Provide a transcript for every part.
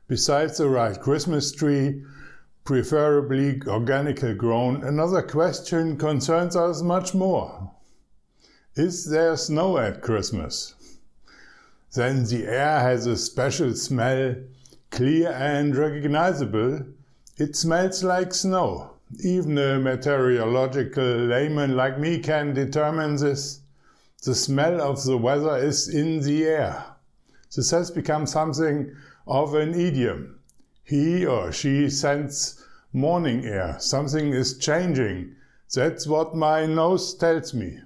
Besides the right Christmas tree, preferably organically grown, another question concerns us much more. Is there snow at Christmas? Then the air has a special smell, clear and recognizable. It smells like snow. Even a meteorological layman like me can determine this. The smell of the weather is in the air. This has become something of an idiom. He or she scents morning air. Something is changing. That's what my nose tells me.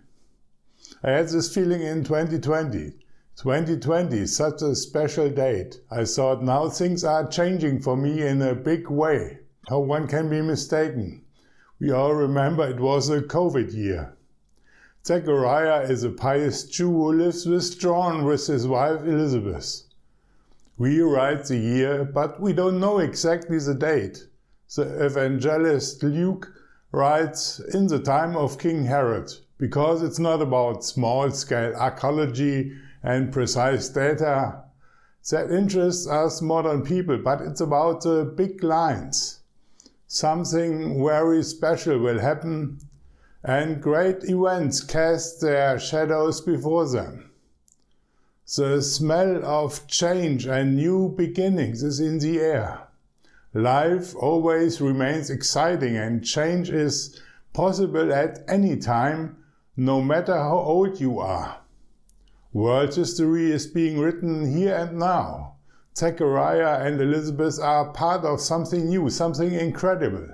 I had this feeling in 2020. 2020, such a special date. I thought now things are changing for me in a big way. How one can be mistaken. We all remember it was a COVID year. Zechariah is a pious Jew who lives withdrawn with his wife Elizabeth. We write the year, but we don't know exactly the date. The evangelist Luke writes in the time of King Herod, because it's not about small-scale archaeology and precise data that interests us modern people, but it's about the big lines. Something very special will happen, and great events cast their shadows before them. The smell of change and new beginnings is in the air. Life always remains exciting and change is possible at any time, no matter how old you are. World history is being written here and now. Zechariah and Elizabeth are part of something new, something incredible.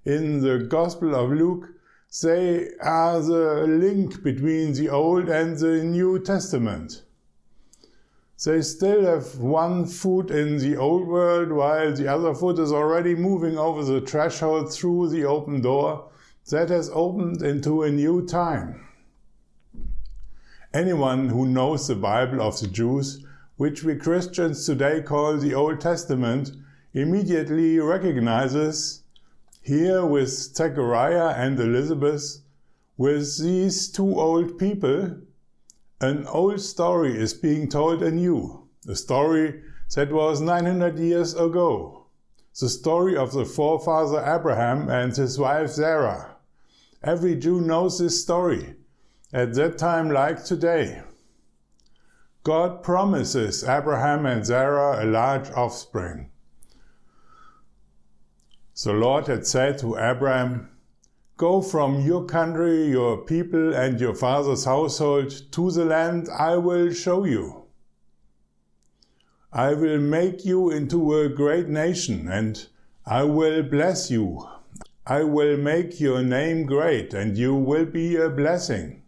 In the Gospel of Luke, they are the link between the Old and the New Testament. They still have one foot in the old world while the other foot is already moving over the threshold through the open door that has opened into a new time. Anyone who knows the Bible of the Jews, which we Christians today call the Old Testament, immediately recognizes here with Zechariah and Elizabeth, with these two old people, an old story is being told anew, a story that was 900 years ago, the story of the forefather Abraham and his wife Sarah. Every Jew knows this story, at that time like today. God promises Abraham and Sarah a large offspring. The Lord had said to Abraham, "Go from your country, your people, and your father's household to the land I will show you. I will make you into a great nation, and I will bless you. I will make your name great, and you will be a blessing.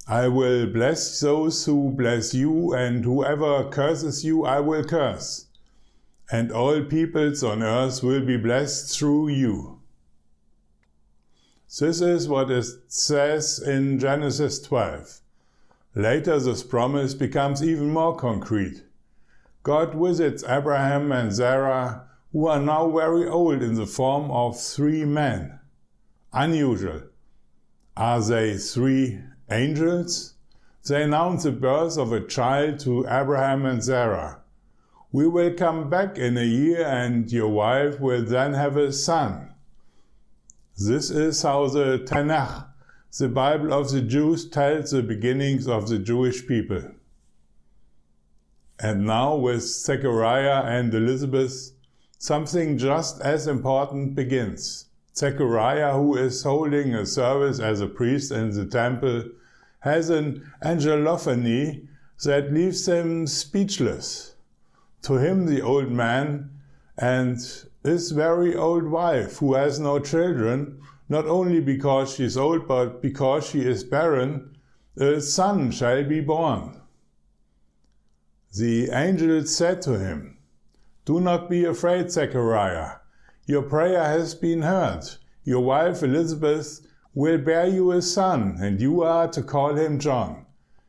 I will bless those who bless you, and whoever curses you I will curse. And all peoples on earth will be blessed through you." This is what it says in Genesis 12. Later this promise becomes even more concrete. God visits Abraham and Sarah, who are now very old, in the form of three men. Unusual. Are they three angels? They announce the birth of a child to Abraham and Sarah. "We will come back in a year and your wife will then have a son." This is how the Tanakh, the Bible of the Jews, tells the beginnings of the Jewish people. And now with Zechariah and Elizabeth, something just as important begins. Zechariah, who is holding a service as a priest in the temple, has an angelophany that leaves him speechless. To him, the old man and his very old wife, who has no children, not only because she is old, but because she is barren, a son shall be born. The angel said to him, "Do not be afraid, Zechariah. Your prayer has been heard. Your wife Elizabeth will bear you a son, and you are to call him John.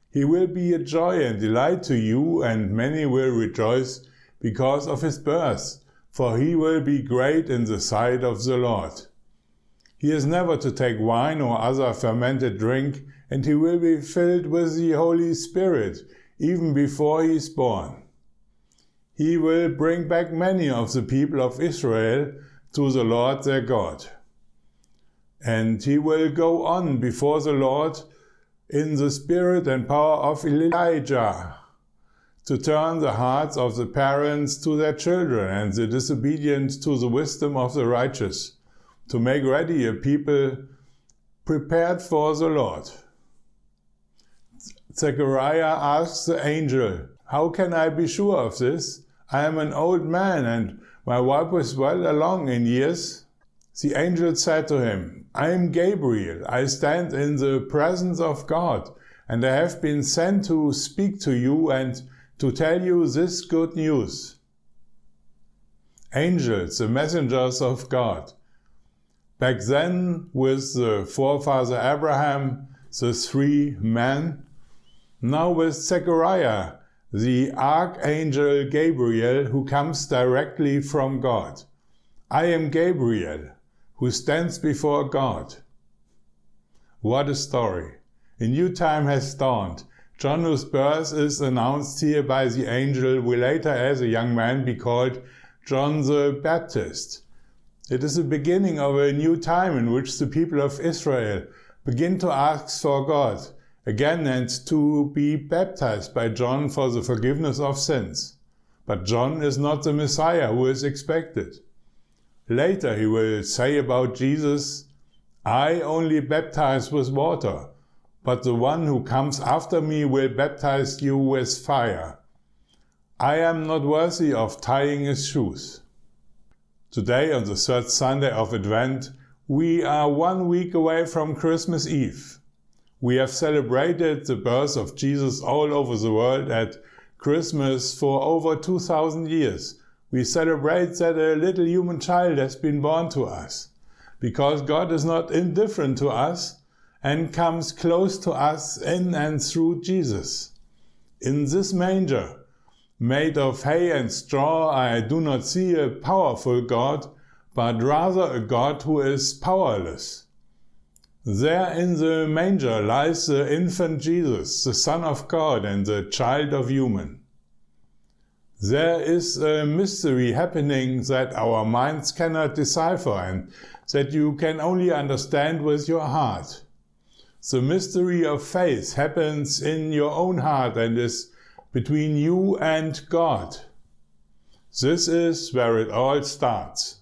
He will be a joy and delight to you, and many will rejoice because of his birth, for he will be great in the sight of the Lord. He is never to take wine or other fermented drink, and he will be filled with the Holy Spirit, even before he is born. He will bring back many of the people of Israel to the Lord their God. And he will go on before the Lord in the spirit and power of Elijah, to turn the hearts of the parents to their children and the disobedient to the wisdom of the righteous, to make ready a people prepared for the Lord. Zechariah asks the angel, "How can I be sure of this? I am an old man and my wife is well along in years." The angel said to him, "I am Gabriel. I stand in the presence of God, and I have been sent to speak to you and to tell you this good news." Angels, the messengers of God. Back then, with the forefather Abraham, the three men. Now with Zechariah, the archangel Gabriel, who comes directly from God. I am Gabriel, who stands before God. What a story! A new time has dawned. John, whose birth is announced here by the angel, will later as a young man be called John the Baptist. It is the beginning of a new time in which the people of Israel begin to ask for God again and to be baptized by John for the forgiveness of sins. But John is not the Messiah who is expected. Later he will say about Jesus, "I only baptize with water, but the one who comes after me will baptize you with fire. I am not worthy of tying his shoes." Today, on the third Sunday of Advent, we are 1 week away from Christmas Eve. We have celebrated the birth of Jesus all over the world at Christmas for over 2,000 years. We celebrate that a little human child has been born to us, because God is not indifferent to us and comes close to us in and through Jesus. In this manger, made of hay and straw, I do not see a powerful God, but rather a God who is powerless. There in the manger lies the infant Jesus, the Son of God and the child of human. There is a mystery happening that our minds cannot decipher and that you can only understand with your heart. The mystery of faith happens in your own heart and is between you and God. This is where it all starts.